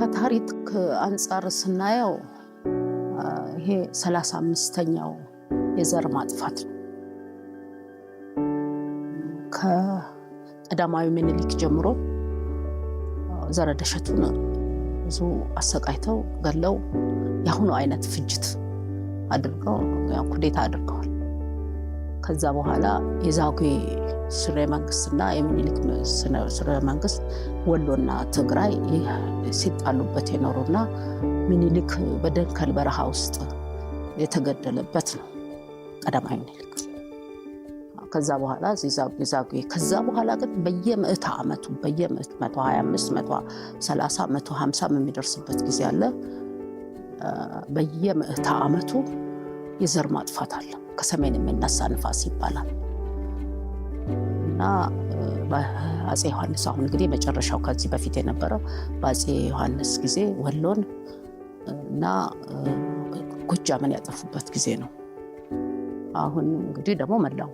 ከታሪክ አንፃር ስናየው ይሄ 35ኛው የዘር ማጥፋት ነው። ከቀዳማዊ ምኒልክ ጀምሮ ዘረደሸቱን ብዙ አሰቃይተው ገለው ያሁኑ አይነት ፍጅት አድርገው ኩዴታ አድርገዋል። ከዛ በኋላ የዛጉዌ ስርወ መንግስትና የሚኒሊክ ስርወ መንግስት ወሎና ትግራይ ሲጣሉበት የኖሩና ሚኒሊክ በደንከል በረሃ ውስጥ የተገደለበት ነው ቀዳማዊ ምኒልክ። ከዛ በኋላ ዛጉዌ ከዛ በኋላ ግን በየምዕተ ዓመቱ 125 130 150 የሚደርስበት ጊዜ አለ። በየምዕተ ዓመቱ የዘር ማጥፋት አለ። ከሰሜን የሚነሳ ንፋስ ይባላል እና በአፄ ዮሐንስ አሁን እንግዲህ መጨረሻው ከዚህ በፊት የነበረው በአፄ ዮሐንስ ጊዜ ወሎን እና ጎጃምን ያጠፉበት ጊዜ ነው። አሁን እንግዲህ ደግሞ መላው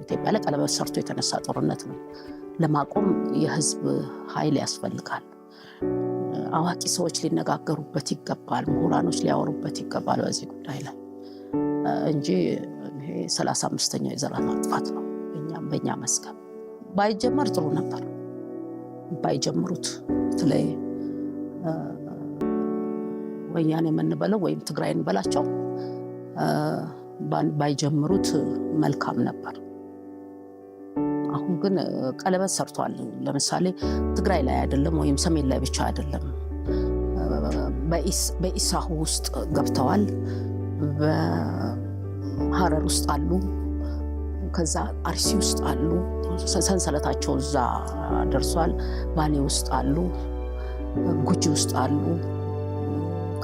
ኢትዮጵያ ላይ ቀለበት ሰርቶ የተነሳ ጦርነት ነው። ለማቆም የህዝብ ኃይል ያስፈልጋል። አዋቂ ሰዎች ሊነጋገሩበት ይገባል። ምሁራኖች ሊያወሩበት ይገባል በዚህ ጉዳይ ላይ እንጂ ይሄ 35ኛው የዘር ማጥፋት ነው። በእኛ መስከም ባይጀመር ጥሩ ነበር። ባይጀምሩት በተለይ ወያኔ የምንበለው ወይም ትግራይ እንበላቸው ባይጀምሩት መልካም ነበር። አሁን ግን ቀለበት ሰርቷል። ለምሳሌ ትግራይ ላይ አይደለም ወይም ሰሜን ላይ ብቻ አይደለም፣ በኢሳሁ ውስጥ ገብተዋል። በሐረር ውስጥ አሉ። ከዛ አርሲ ውስጥ አሉ። ሰንሰለታቸው እዛ ደርሷል። ባሌ ውስጥ አሉ። ጉጂ ውስጥ አሉ።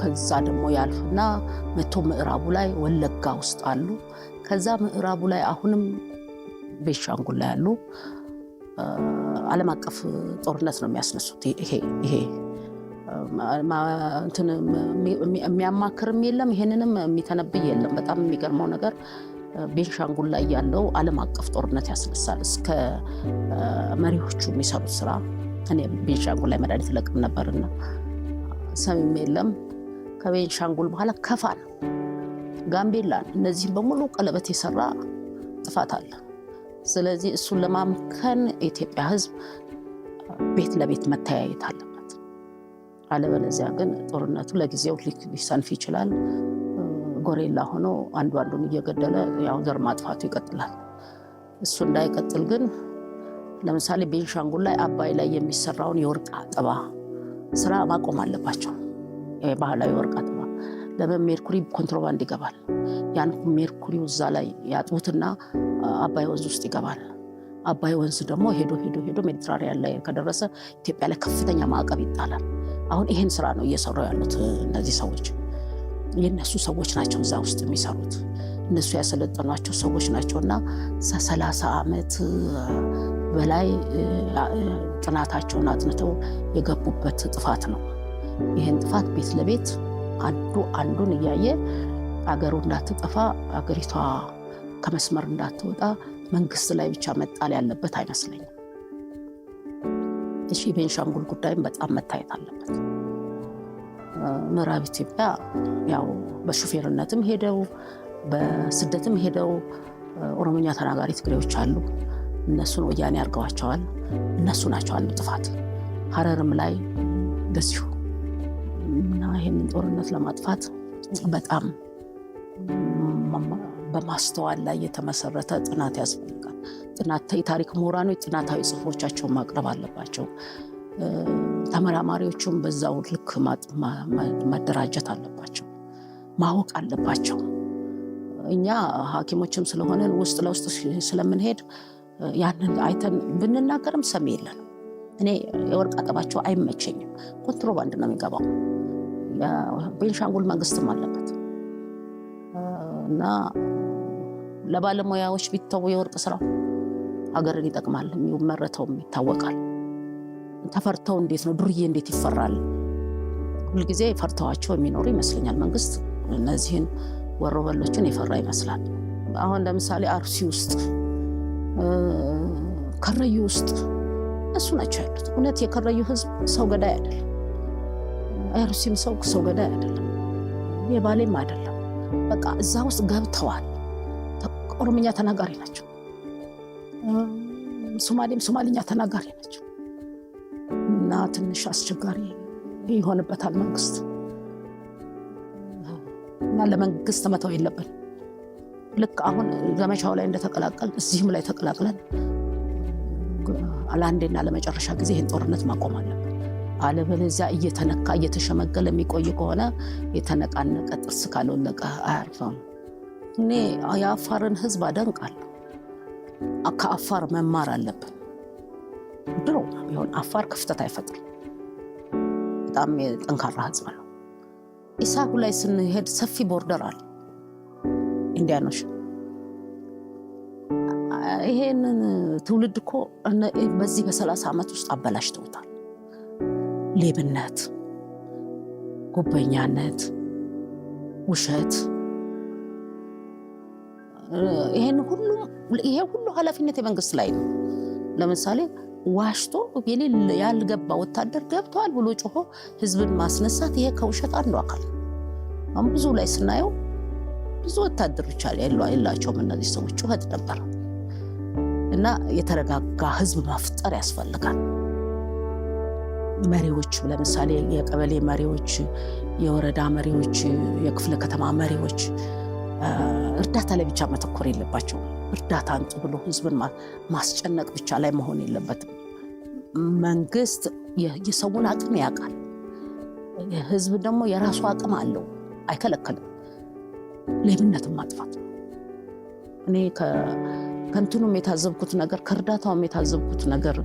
ከዛ ደግሞ ያልፍና መቶ ምዕራቡ ላይ ወለጋ ውስጥ አሉ። ከዛ ምዕራቡ ላይ አሁንም ቤንሻንጉል ላይ አሉ። ዓለም አቀፍ ጦርነት ነው የሚያስነሱት። ይሄ የሚያማክርም የለም፣ ይሄንንም የሚተነብይ የለም። በጣም የሚገርመው ነገር ቤንሻንጉል ላይ ያለው ዓለም አቀፍ ጦርነት ያስነሳል። እስከ መሪዎቹ የሚሰሩት ስራ እኔ ቤንሻንጉል ላይ መድኃኒት ለቅም ነበርና ሰሚም የለም። ከቤንሻንጉል በኋላ ከፋን፣ ጋምቤላን እነዚህም በሙሉ ቀለበት የሰራ ጥፋት አለ። ስለዚህ እሱን ለማምከን የኢትዮጵያ ሕዝብ ቤት ለቤት መተያየት አለበት። አለበለዚያ ግን ጦርነቱ ለጊዜው ሊሰንፍ ይችላል። ጎሬላ ሆኖ አንዱን እየገደለ ያው ዘር ማጥፋቱ ይቀጥላል። እሱ እንዳይቀጥል ግን ለምሳሌ ቤንሻንጉል ላይ አባይ ላይ የሚሰራውን የወርቅ አጠባ ስራ ማቆም አለባቸው። ባህላዊ ወርቅ አጠባ ለምን ሜርኩሪ ኮንትሮባንድ ይገባል። ያን ሜርኩሪው እዛ ላይ ያጥቡትና አባይ ወንዝ ውስጥ ይገባል። አባይ ወንዝ ደግሞ ሄዶ ሜዲትራኒያን ላይ ከደረሰ ኢትዮጵያ ላይ ከፍተኛ ማዕቀብ ይጣላል። አሁን ይሄን ስራ ነው እየሰሩ ያሉት እነዚህ ሰዎች። የነሱ ሰዎች ናቸው እዛ ውስጥ የሚሰሩት፣ እነሱ ያሰለጠኗቸው ሰዎች ናቸውና 30 ዓመት በላይ ጥናታቸውን አጥንተው የገቡበት ጥፋት ነው። ይህን ጥፋት ቤት ለቤት አንዱን እያየ አገሩ እንዳትጠፋ፣ አገሪቷ ከመስመር እንዳትወጣ መንግስት ላይ ብቻ መጣል ያለበት አይመስለኝም። እሺ ቤንሻንጉል ጉዳይም በጣም መታየት አለበት። ምዕራብ ኢትዮጵያ ያው በሹፌርነትም ሄደው በስደትም ሄደው ኦሮሞኛ ተናጋሪ ትግሬዎች አሉ። እነሱን ወያኔ አድርገዋቸዋል። እነሱ ናቸው አንዱ ጥፋት። ሐረርም ላይ እንደዚሁ እና ይህንን ጦርነት ለማጥፋት በጣም በማስተዋል ላይ የተመሰረተ ጥናት ያስፈልጋል። የታሪክ ምሁራኖች ጥናታዊ ጽሑፎቻቸውን ማቅረብ አለባቸው። ተመራማሪዎቹም በዛው ልክ ማደራጀት አለባቸው፣ ማወቅ አለባቸው። እኛ ሐኪሞችም ስለሆነን ውስጥ ለውስጥ ስለምንሄድ ያንን አይተን ብንናገርም ሰሚ የለን። እኔ የወርቅ አጠባቸው አይመቸኝም። ኮንትሮባንድ ነው የሚገባው። ቤንሻንጉል መንግስትም አለበት እና ለባለሙያዎች ቢተው የወርቅ ስራው ሀገርን ይጠቅማል። የሚመረተውም ይታወቃል። ተፈርተው እንዴት ነው ዱርዬ እንዴት ይፈራል? ሁልጊዜ ፈርተዋቸው የሚኖሩ ይመስለኛል። መንግስት እነዚህን ወሮበሎችን የፈራ ይመስላል። አሁን ለምሳሌ አርሲ ውስጥ ከረዩ ውስጥ እሱ ናቸው ያሉት። እውነት የከረዩ ህዝብ ሰው ገዳይ አይደለም። አይሩሲም ሰው ገዳይ አይደለም፣ የባሌም አይደለም። በቃ እዛ ውስጥ ገብተዋል። ኦሮምኛ ተናጋሪ ናቸው፣ ሶማሊኛ ተናጋሪ ናቸው። እና ትንሽ አስቸጋሪ ይሆንበታል መንግስት። እና ለመንግስት መተው የለብን። ልክ አሁን ዘመቻው ላይ እንደተቀላቀል እዚህም ላይ ተቀላቅለን ለአንዴና ለመጨረሻ ጊዜ ይህን ጦርነት ማቆም አለብን። አለበለዚያ እየተነካ እየተሸመገለ የሚቆይ ከሆነ የተነቃነቀ ጥርስ ካልወለቀ አያርፈም። እኔ የአፋርን ህዝብ አደንቃለሁ። ከአፋር መማር አለብን። ድሮ ቢሆን አፋር ክፍተት አይፈጥርም። በጣም ጠንካራ ህዝብ ነው። ኢሳኩ ላይ ስንሄድ ሰፊ ቦርደር አለ ኢንዲያኖች። ይሄንን ትውልድ እኮ በዚህ በ30 ዓመት ውስጥ አበላሽተውታል። ሌብነት፣ ጉበኛነት፣ ውሸት፣ ይሄ ሁሉ ኃላፊነት የመንግስት ላይ ነው። ለምሳሌ ዋሽቶ ያልገባ ወታደር ገብቷል ብሎ ጮሆ ህዝብን ማስነሳት፣ ይሄ ከውሸት አንዱ አካል ነው። አሁን ብዙ ላይ ስናየው ብዙ ወታደሮች የላቸውም እነዚህ ሰዎች። ጩኸት ነበር። እና የተረጋጋ ህዝብ መፍጠር ያስፈልጋል። መሪዎች ለምሳሌ የቀበሌ መሪዎች፣ የወረዳ መሪዎች፣ የክፍለ ከተማ መሪዎች እርዳታ ላይ ብቻ መተኮር የለባቸውም። እርዳታ አንጡ ብሎ ህዝብን ማስጨነቅ ብቻ ላይ መሆን የለበትም። መንግስት የሰውን አቅም ያውቃል። ህዝብ ደግሞ የራሱ አቅም አለው፣ አይከለከልም። ሌብነትን ማጥፋት እኔ ከእንትኑም የታዘብኩት ነገር ከእርዳታውም የታዘብኩት ነገር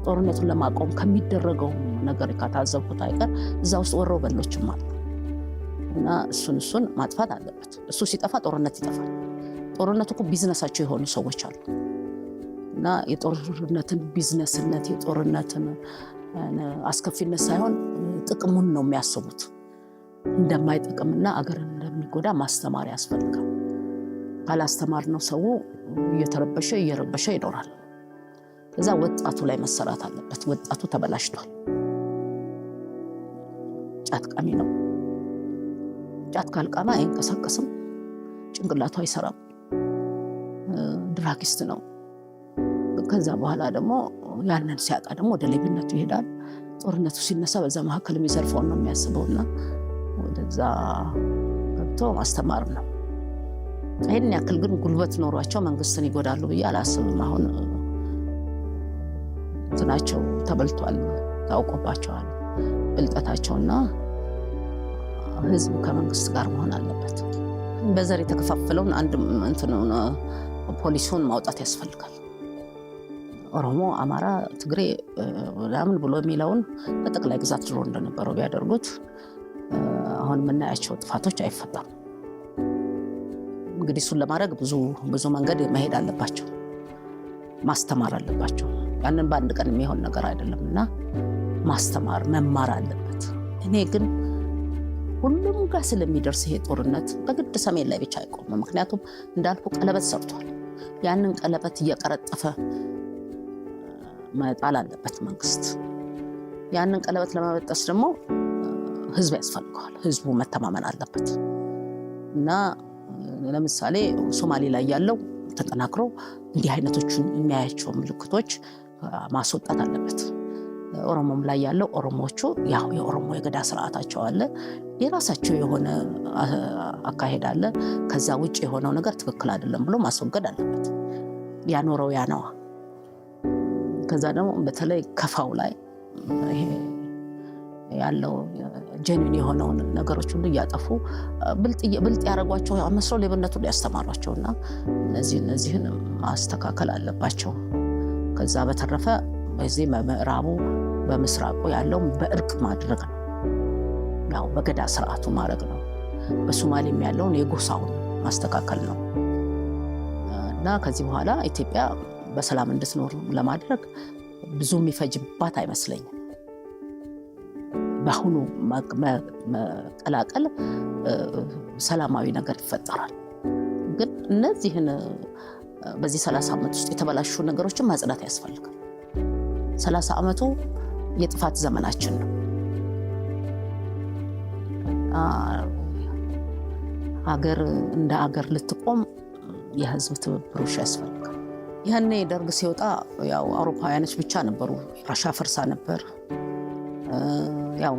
ጦርነቱን ለማቆም ከሚደረገው ነገር ከታዘብኩት አይቀር እዛ ውስጥ ወሮ በሎችም አሉ እና እሱን ማጥፋት አለበት። እሱ ሲጠፋ ጦርነት ይጠፋል። ጦርነቱ እኮ ቢዝነሳቸው የሆኑ ሰዎች አሉ እና የጦርነትን ቢዝነስነት የጦርነትን አስከፊነት ሳይሆን ጥቅሙን ነው የሚያስቡት። እንደማይጠቅምና አገርን እንደሚጎዳ ማስተማር ያስፈልጋል። ካላስተማር ነው ሰው እየረበሸ ይኖራል። ከዛ ወጣቱ ላይ መሰራት አለበት። ወጣቱ ተበላሽቷል። ጫት ቃሚ ነው። ጫት ካልቃማ አይንቀሳቀስም፣ ጭንቅላቱ አይሰራም፣ ድራጊስት ነው። ከዛ በኋላ ደግሞ ያንን ሲያጣ ደግሞ ወደ ሌብነቱ ይሄዳል። ጦርነቱ ሲነሳ በዛ መካከል የሚዘርፈውን ነው የሚያስበውና ወደዛ ገብቶ ማስተማር ነው። ይህን ያክል ግን ጉልበት ኖሯቸው መንግስትን ይጎዳሉ ብዬ አላስብም። አሁን እንትናቸው ተበልቷል፣ ታውቆባቸዋል ብልጠታቸውና ህዝብ ከመንግስት ጋር መሆን አለበት። በዘር የተከፋፈለውን አንድ ፖሊሲውን ማውጣት ያስፈልጋል። ኦሮሞ፣ አማራ፣ ትግሬ ምናምን ብሎ የሚለውን በጠቅላይ ግዛት ድሮ እንደነበረው ቢያደርጉት አሁን የምናያቸው ጥፋቶች አይፈጠሩም። እንግዲህ እሱን ለማድረግ ብዙ መንገድ መሄድ አለባቸው፣ ማስተማር አለባቸው። ያንን በአንድ ቀን የሚሆን ነገር አይደለም እና ማስተማር መማር አለበት። እኔ ግን ሁሉም ጋር ስለሚደርስ ይሄ ጦርነት በግድ ሰሜን ላይ ብቻ አይቆምም። ምክንያቱም እንዳልኩ ቀለበት ሰርቷል። ያንን ቀለበት እየቀረጠፈ መጣል አለበት መንግስት። ያንን ቀለበት ለመበጠስ ደግሞ ህዝብ ያስፈልገዋል። ህዝቡ መተማመን አለበት እና ለምሳሌ ሶማሌ ላይ ያለው ተጠናክሮ እንዲህ አይነቶቹን የሚያያቸው ምልክቶች ማስወጣት አለበት። ኦሮሞም ላይ ያለው ኦሮሞዎቹ ያው የኦሮሞ የገዳ ስርዓታቸው አለ፣ የራሳቸው የሆነ አካሄድ አለ። ከዛ ውጭ የሆነው ነገር ትክክል አይደለም ብሎ ማስወገድ አለበት። ያኖረው ያነዋ። ከዛ ደግሞ በተለይ ከፋው ላይ ይሄ ያለው ጀኒን የሆነውን ነገሮች ሁሉ እያጠፉ ብልጥ ያደረጓቸው መስሎ ሌብነቱን ያስተማሯቸውና እነዚህን ማስተካከል አለባቸው። ከዛ በተረፈ በዚህ በምዕራቡ በምስራቁ ያለው በእርቅ ማድረግ ነው፣ ያው በገዳ ስርዓቱ ማድረግ ነው። በሶማሌም ያለውን የጎሳውን ማስተካከል ነው እና ከዚህ በኋላ ኢትዮጵያ በሰላም እንድትኖር ለማድረግ ብዙ የሚፈጅባት አይመስለኝም። በአሁኑ መቀላቀል ሰላማዊ ነገር ይፈጠራል። ግን እነዚህን በዚህ 30 ዓመት ውስጥ የተበላሹ ነገሮችን ማጽዳት ያስፈልጋል። 30 ዓመቱ የጥፋት ዘመናችን ነው። ሀገር እንደ ሀገር ልትቆም የህዝብ ትብብሮች ያስፈልጋል። ያኔ ደርግ ሲወጣ ያው አውሮፓውያኖች ብቻ ነበሩ። ራሻ ፈርሳ ነበር። ያው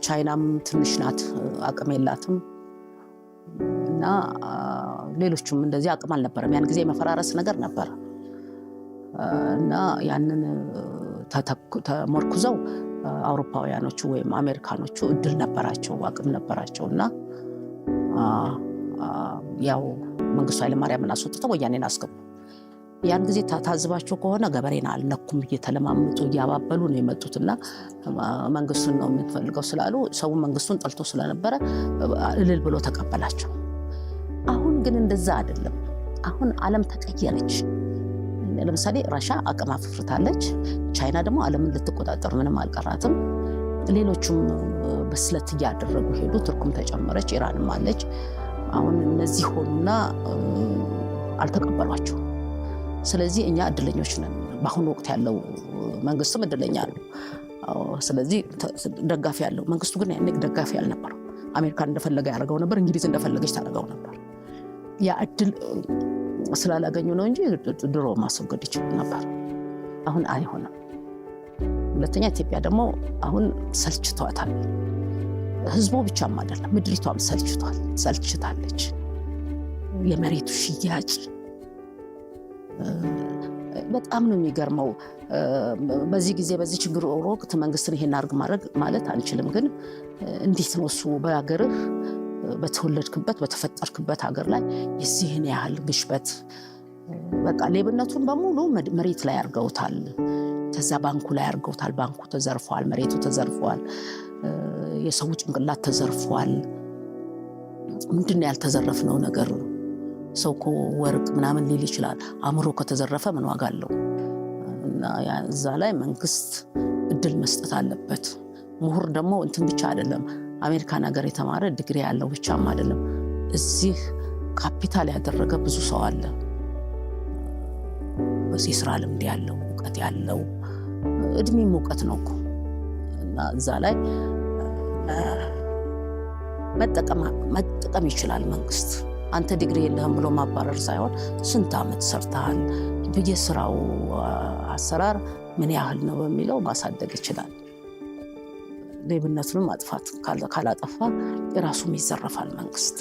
ቻይናም ትንሽ ናት፣ አቅም የላትም እና ሌሎቹም እንደዚህ አቅም አልነበረም። ያን ጊዜ የመፈራረስ ነገር ነበር እና ያንን ተመርኩዘው አውሮፓውያኖቹ ወይም አሜሪካኖቹ እድል ነበራቸው፣ አቅም ነበራቸው እና ያው መንግስቱ ኃይለማርያምን አስወጥተው ወያኔን አስገቡ። ያን ጊዜ ታዝባቸው ከሆነ ገበሬን አልነኩም፣ እየተለማመጡ እያባበሉ ነው የመጡትና መንግስቱን ነው የምትፈልገው ስላሉ ሰው መንግስቱን ጠልቶ ስለነበረ እልል ብሎ ተቀበላቸው። አሁን ግን እንደዛ አይደለም። አሁን ዓለም ተቀየረች። ለምሳሌ ራሻ አቅም አፍርታለች። ቻይና ደግሞ ዓለምን ልትቆጣጠር ምንም አልቀራትም። ሌሎቹም በስለት እያደረጉ ሄዱ። ቱርክም ተጨመረች፣ ኢራንም አለች። አሁን እነዚህ ሆኑና አልተቀበሏቸው። ስለዚህ እኛ እድለኞች ነን። በአሁኑ ወቅት ያለው መንግስትም እድለኛ ነው። ስለዚህ ደጋፊ ያለው መንግስቱ ግን ያኔ ደጋፊ አልነበረው። አሜሪካን እንደፈለገ ያደርገው ነበር፣ እንግሊዝ እንደፈለገች ታደርገው ነበር። ያ እድል ስላላገኙ ነው እንጂ ድሮ ማስወገድ ይችሉ ነበር። አሁን አይሆንም። ሁለተኛ ኢትዮጵያ ደግሞ አሁን ሰልችቷታል። ህዝቡ ብቻም አይደለም ምድሪቷም ሰልችታለች። የመሬቱ ሽያጭ በጣም ነው የሚገርመው። በዚህ ጊዜ በዚህ ችግር ወቅት መንግስትን ይሄን አድርግ ማድረግ ማለት አንችልም። ግን እንዴት ነው እሱ በሀገርህ በተወለድክበት በተፈጠርክበት ሀገር ላይ የዚህን ያህል ግሽበት? በቃ ሌብነቱን በሙሉ መሬት ላይ አድርገውታል። ከዛ ባንኩ ላይ አድርገውታል። ባንኩ ተዘርፏል፣ መሬቱ ተዘርፏል፣ የሰው ጭንቅላት ተዘርፏል። ምንድን ነው ያልተዘረፍነው ነገር? ሰው እኮ ወርቅ ምናምን ሊል ይችላል። አእምሮ ከተዘረፈ ምን ዋጋ አለው? እና እዛ ላይ መንግስት እድል መስጠት አለበት። ምሁር ደግሞ እንትን ብቻ አይደለም፣ አሜሪካን ሀገር የተማረ ዲግሪ ያለው ብቻም አይደለም። እዚህ ካፒታል ያደረገ ብዙ ሰው አለ። በዚህ ስራ ልምድ ያለው እውቀት ያለው እድሜም እውቀት ነው እኮ እና እዛ ላይ መጠቀም ይችላል መንግስት። አንተ ዲግሪ የለህም ብሎ ማባረር ሳይሆን ስንት ዓመት ሰርተሃል፣ በየስራው አሰራር ምን ያህል ነው በሚለው ማሳደግ ይችላል። ሌብነቱን ማጥፋት ካላጠፋ የራሱም ይዘረፋል መንግስት።